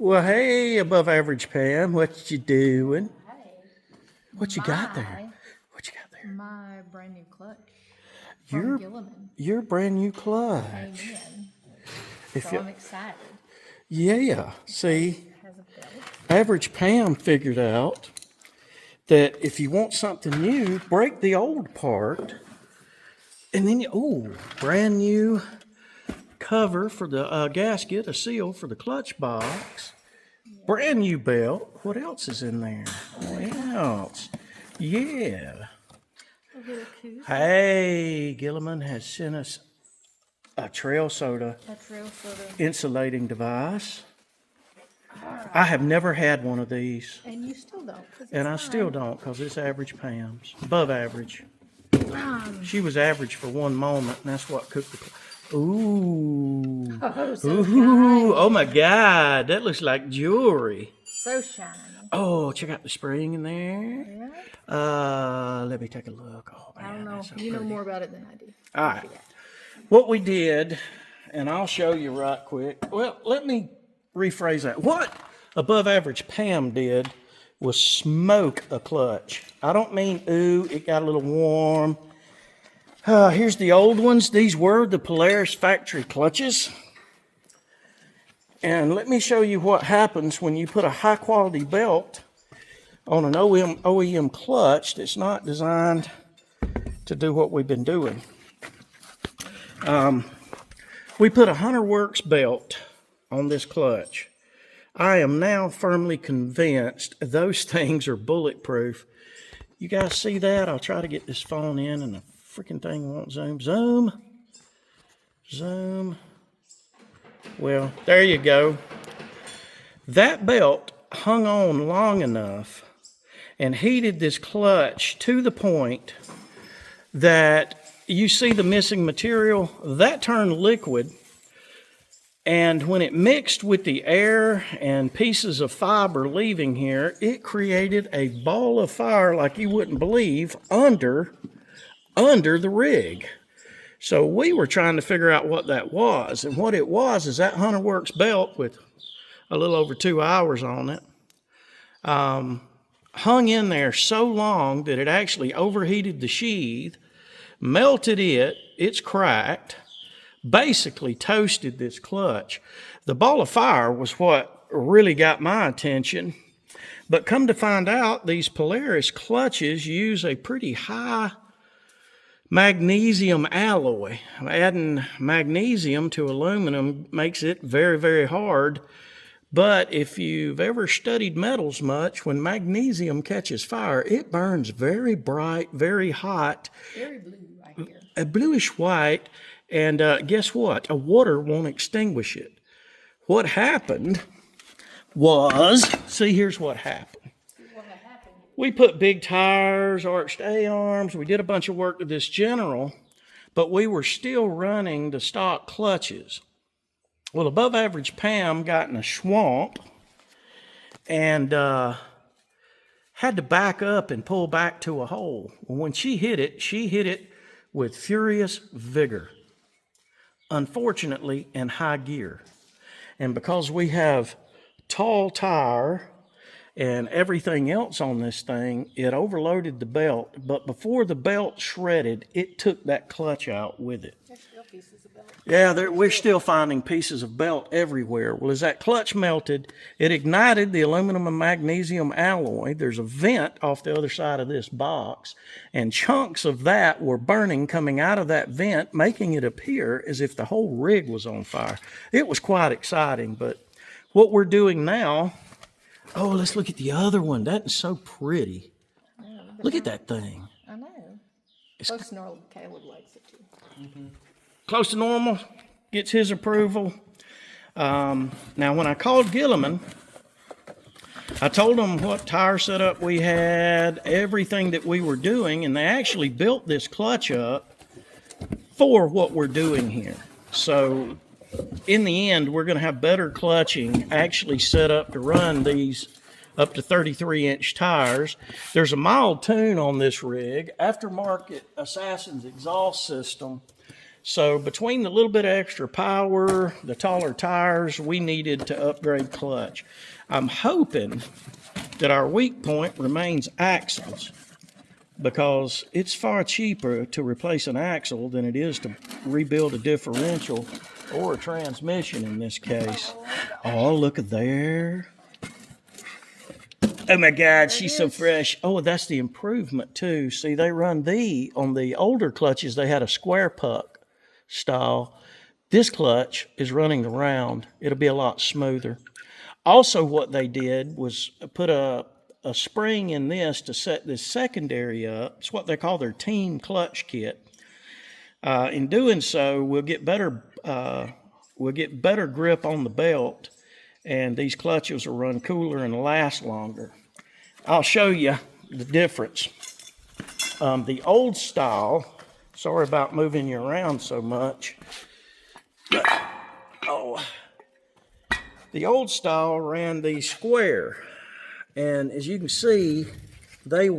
Well, hey, above average Pam, what you doing? Hey, What you got there? What you got there? my brand new clutch Your from Gilomen your brand new came clutch. in, If so you, I'm excited. yeah, see, It has a belt. average Pam figured out that if you want something new, break the old part, and then brand new cover for the gasket, a seal for the clutch box, brand new belt. What else is in there? What else? Yeah. A little koozie. Hey, Gilomen has sent us a trail soda A trail soda. insulating device. I have never had one of these, And you still don't, because it's and I mine. still don't because it's average Pam's, above average. Um, She was average for one moment, and that's what cooked the. Ooh, oh, so ooh, shiny. oh my God, that looks like jewelry. So shiny. Oh, check out the spring in there. Yeah. Let me take a look. Oh man, I don't know. that's so You know pretty. more about it than I do. All right. What we did, and I'll show you right quick. Well, let me rephrase that. What above average Pam did was smoke a clutch. I don't mean, ooh, it got a little warm. Here's the old ones. These were the Polaris factory clutches. And let me show you what happens when you put a high quality belt on an OEM clutch that's not designed to do what we've been doing. We put a Hunter Works belt on this clutch. I am now firmly convinced those things are bulletproof. You guys see that? I'll try to get this phone in and the freaking thing won't zoom. Zoom. Zoom. Well, there you go. That belt hung on long enough and heated this clutch to the point that you see the missing material, that turned liquid. And when it mixed with the air and pieces of fiber leaving here, it created a ball of fire like you wouldn't believe under the rig. So we were trying to figure out what that was. And what it was is that Hunter Works belt with a little over 2 hours on it hung in there so long that it actually overheated the sheath, melted it, it's cracked, basically toasted this clutch. The ball of fire was what really got my attention. But come to find out, these Polaris clutches use a pretty high magnesium alloy. Adding magnesium to aluminum makes it very, very hard. But if you've ever studied metals much, when magnesium catches fire, it burns very bright, very hot. Very blue, I hear. A bluish white, and guess what? A water won't extinguish it. What happened was, see, here's what happened. We put big tires, arched A-arms, we did a bunch of work to this General, but we were still running the stock clutches. Well, above average Pam got in a swamp and had to back up and pull back to a hole. Well, when she hit it with furious vigor, unfortunately in high gear. And because we have tall tire and everything else on this thing, it overloaded the belt. But before the belt shredded, it took that clutch out with it. There's still pieces of belt. Yeah, we're still finding pieces of belt everywhere. Well, as that clutch melted, it ignited the aluminum and magnesium alloy. There's a vent off the other side of this box, and chunks of that were burning coming out of that vent, making it appear as if the whole rig was on fire. It was quite exciting, but what we're doing now, oh, let's look at the other one. That is so pretty. Look at that thing. I know. Close to normal. Caleb likes it too. Close to normal, gets his approval. Now, when I called Gilomen, I told them what tire setup we had, everything that we were doing, and they actually built this clutch up for what we're doing here. So, in the end, we're going to have better clutching actually set up to run these up to 33-inch tires. There's a mild tune on this rig, aftermarket Assassin's exhaust system. So between the little bit of extra power, the taller tires, we needed to upgrade clutch. I'm hoping that our weak point remains axles, because it's far cheaper to replace an axle than it is to rebuild a differential or a transmission in this case. Oh, look at there. Oh my God, she's so fresh. Oh, that's the improvement too. See, they run on the older clutches, they had a square puck style. This clutch is running the round. It'll be a lot smoother. Also, what they did was put a spring in this to set this secondary up. It's what they call their team clutch kit. In doing so, we'll get better grip on the belt, and these clutches will run cooler and last longer. I'll show you the difference. The old style, sorry about moving you around so much, but, the old style ran these square, and as you can see, they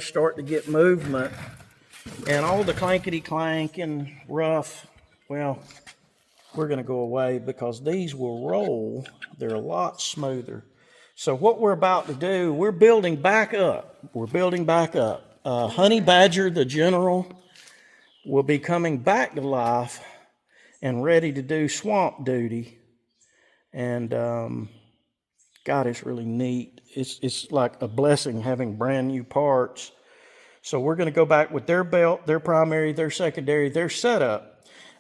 start to get movement, and all the clankety clank and rough, well, we're going to go away because these will roll. They're a lot smoother. So what we're about to do, we're building back up. Honey Badger, the General, will be coming back to life and ready to do swamp duty. And God, it's really neat. It's like a blessing having brand new parts. So we're going to go back with their belt, their primary, their secondary, their setup.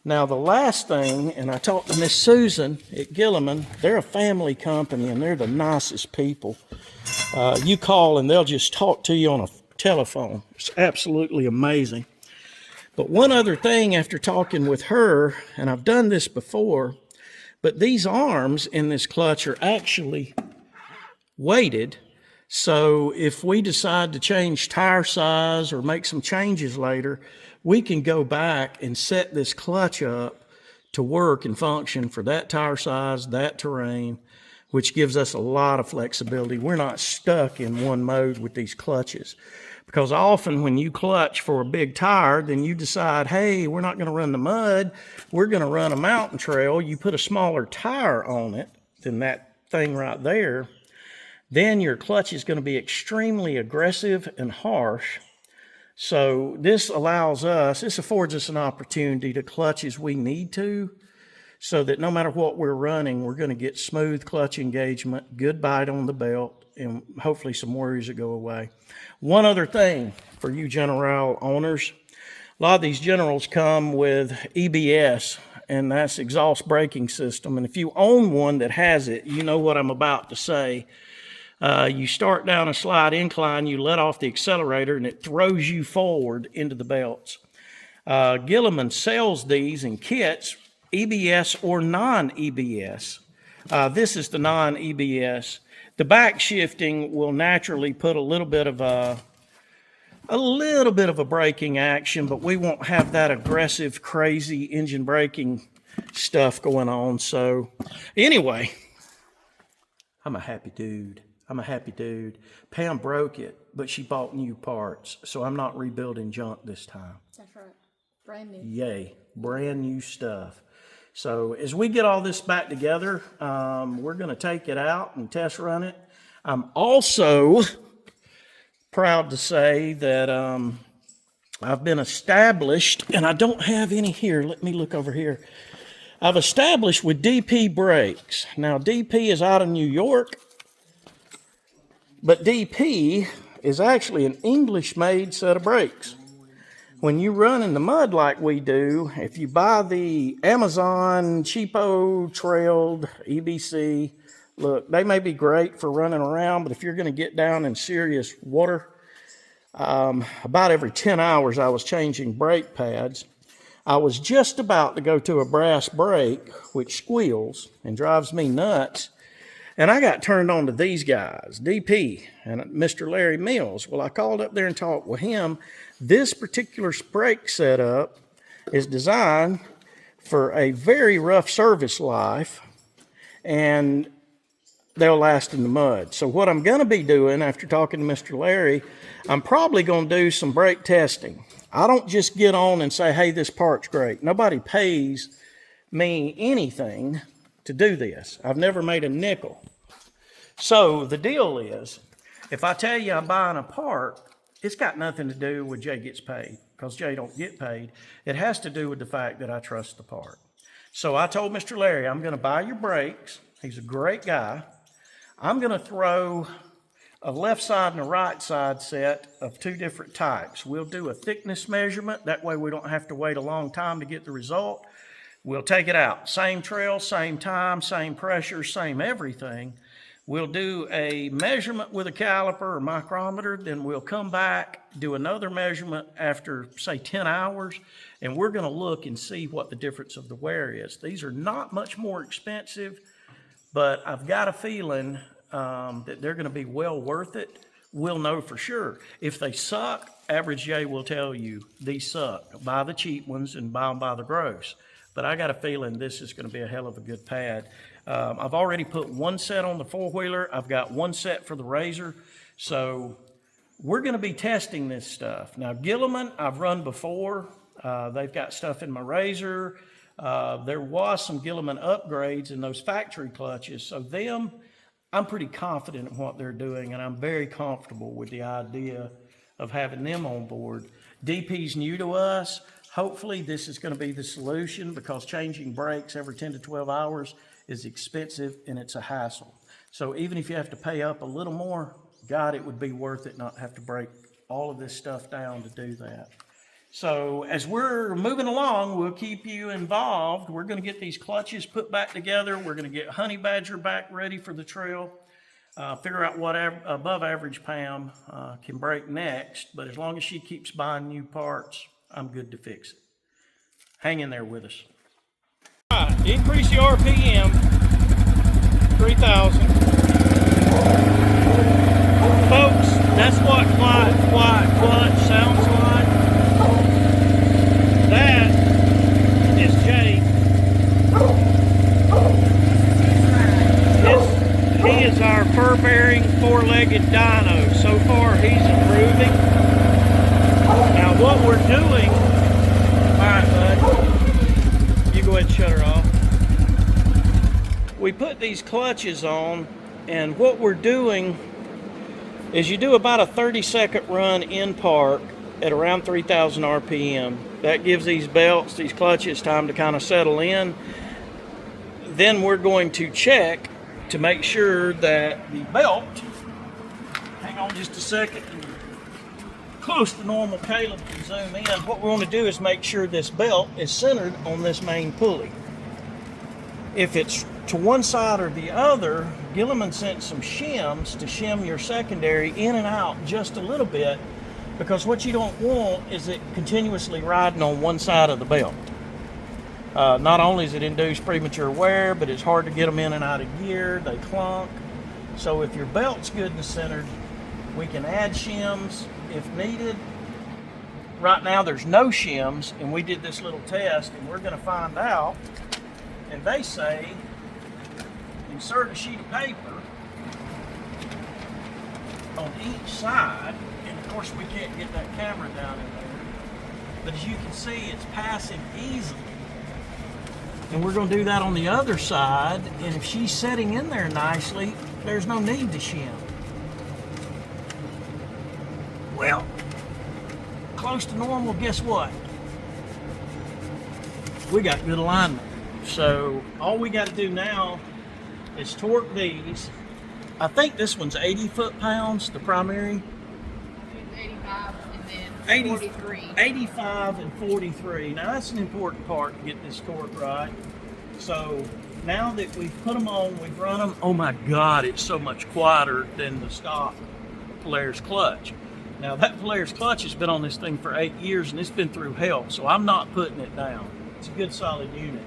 Now, the last thing, and I talked to Miss Susan at Gilomen, they're a family company, and they're the nicest people. You call, and they'll just talk to you on a telephone. It's absolutely amazing. But one other thing after talking with her, and I've done this before, but these arms in this clutch are actually weighted. So if we decide to change tire size or make some changes later, we can go back and set this clutch up to work and function for that tire size, that terrain, which gives us a lot of flexibility. We're not stuck in one mode with these clutches. Because often when you clutch for a big tire, then you decide, hey, we're not going to run the mud, we're going to run a mountain trail. You put a smaller tire on it than that thing right there, then your clutch is going to be extremely aggressive and harsh. So this affords us an opportunity to clutch as we need to, so that no matter what we're running, we're going to get smooth clutch engagement, good bite on the belt, and hopefully some worries will go away. One other thing for you General owners, a lot of these Generals come with EBS, and that's exhaust braking system. And if you own one that has it, you know what I'm about to say. You start down a slight incline, you let off the accelerator, and it throws you forward into the belts. Gilomen sells these in kits, EBS or non-EBS. This is the non-EBS. The back shifting will naturally put a little bit of a braking action, but we won't have that aggressive, crazy engine braking stuff going on. So anyway, I'm a happy dude. Pam broke it, but she bought new parts, so I'm not rebuilding junk this time. That's right. Brand new. Yay, brand new stuff. So as we get all this back together, we're going to take it out and test run it. I'm also proud to say that I've been established, and I don't have any here. Let me look over here. I've established with DP Brakes. Now, DP is out of New York. But DP is actually an English-made set of brakes. When you run in the mud like we do, if you buy the Amazon cheapo trailed EBC, look, they may be great for running around, but if you're going to get down in serious water, about every 10 hours I was changing brake pads. I was just about to go to a brass brake, which squeals and drives me nuts. And I got turned on to these guys, DP and Mr. Larry Mills. Well, I called up there and talked with him. This particular brake setup is designed for a very rough service life, and they'll last in the mud. So what I'm going to be doing after talking to Mr. Larry, I'm probably going to do some brake testing. I don't just get on and say, hey, this part's great. Nobody pays me anything to do this. I've never made a nickel. So the deal is, if I tell you I'm buying a part, it's got nothing to do with Jay gets paid, because Jay don't get paid. It has to do with the fact that I trust the part. So I told Mr. Larry, I'm going to buy your brakes. He's a great guy. I'm going to throw a left side and a right side set of 2 different types. We'll do a thickness measurement. That way we don't have to wait a long time to get the result. We'll take it out. Same trail, same time, same pressure, same everything. We'll do a measurement with a caliper or micrometer. Then we'll come back, do another measurement after, say, 10 hours. And we're going to look and see what the difference of the wear is. These are not much more expensive, but I've got a feeling that they're going to be well worth it. We'll know for sure. If they suck, Average J will tell you these suck. Buy the cheap ones and buy them by the gross. But I got a feeling this is going to be a hell of a good pad. I've already put 1 set on the 4-wheeler. I've got 1 set for the Razor. So we're going to be testing this stuff. Now, Gilomen, I've run before. They've got stuff in my Razor. There was some Gilomen upgrades in those factory clutches. So them, I'm pretty confident in what they're doing, and I'm very comfortable with the idea of having them on board. DP's new to us. Hopefully this is going to be the solution, because changing brakes every 10 to 12 hours is expensive and it's a hassle. So even if you have to pay up a little more, God, it would be worth it not have to break all of this stuff down to do that. So as we're moving along, we'll keep you involved. We're going to get these clutches put back together. We're going to get Honey Badger back ready for the trail. Figure out what above average Pam can break next. But as long as she keeps buying new parts, I'm good to fix it. Hang in there with us. All right, increase the RPM, 3,000. Folks, that's what quiet clutch sounds like. That is Jay. He is our fur-bearing 4-legged dino. So far, he's improving. Now, what we're doing, all right, bud, you go ahead and shut her off. We put these clutches on, and what we're doing is you do about a 30-second run in park at around 3,000 RPM. That gives these belts, these clutches, time to kind of settle in. Then we're going to check to make sure that the belt, hang on just a second, close to normal, Caleb can zoom in. What we want to do is make sure this belt is centered on this main pulley. If it's to one side or the other, Gilomen sent some shims to shim your secondary in and out just a little bit, because what you don't want is it continuously riding on one side of the belt. Not only does it induce premature wear, but it's hard to get them in and out of gear. They clunk. So if your belt's good and centered, we can add shims if needed. Right now there's no shims, and we did this little test, and we're going to find out. And they say insert a sheet of paper on each side, and of course we can't get that camera down in there, but as you can see, it's passing easily. And we're going to do that on the other side, and if she's setting in there nicely, there's no need to shim. Well, close to normal, guess what? We got good alignment. So all we got to do now is torque these. I think this one's 80 foot-pounds, the primary. 85 and then 43. 85 and 43. Now that's an important part to get this torque right. So now that we've put them on, we've run them, oh my God, it's so much quieter than the stock Polaris clutch. Now that Polaris clutch has been on this thing for 8 years, and it's been through hell, so I'm not putting it down. It's a good solid unit.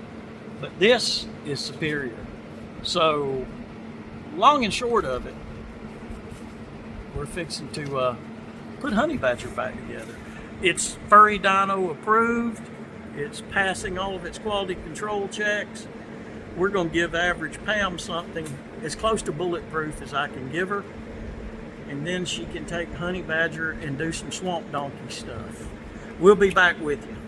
But this is superior. So long and short of it, we're fixing to put Honey Badger back together. It's Furry Dino approved. It's passing all of its quality control checks. We're going to give Average Pam something as close to bulletproof as I can give her. And then she can take Honey Badger and do some swamp donkey stuff. We'll be back with you.